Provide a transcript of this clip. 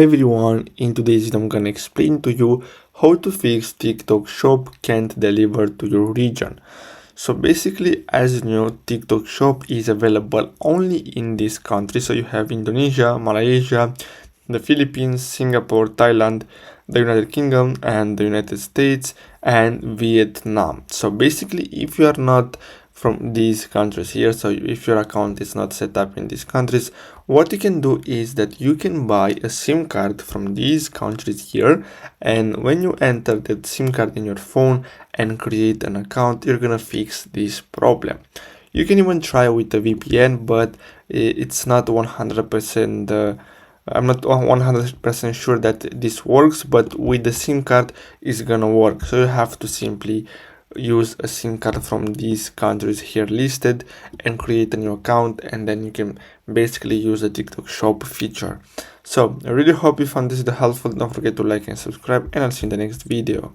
Everyone, in today's video I'm gonna explain to you how to fix TikTok Shop can't deliver to your region. So basically, as you know, TikTok Shop is available only in this country. So you have Indonesia, Malaysia, the Philippines, Singapore, Thailand, the United Kingdom, and the United States, and Vietnam. So basically, if you are not from these countries here, so if your account is not set up in these countries, what you can do is that you can buy a SIM card from these countries here, and when you enter that SIM card in your phone and create an account, you're gonna fix this problem. You can even try with a VPN, but it's not 100%. I'm not 100% sure that this works, but with the SIM card it's gonna work. So you have to simply use a SIM card from these countries here listed and create a new account, and then you can basically use the TikTok Shop feature. So I really hope you found this video helpful. Don't forget to like and subscribe, and I'll see you in the next video.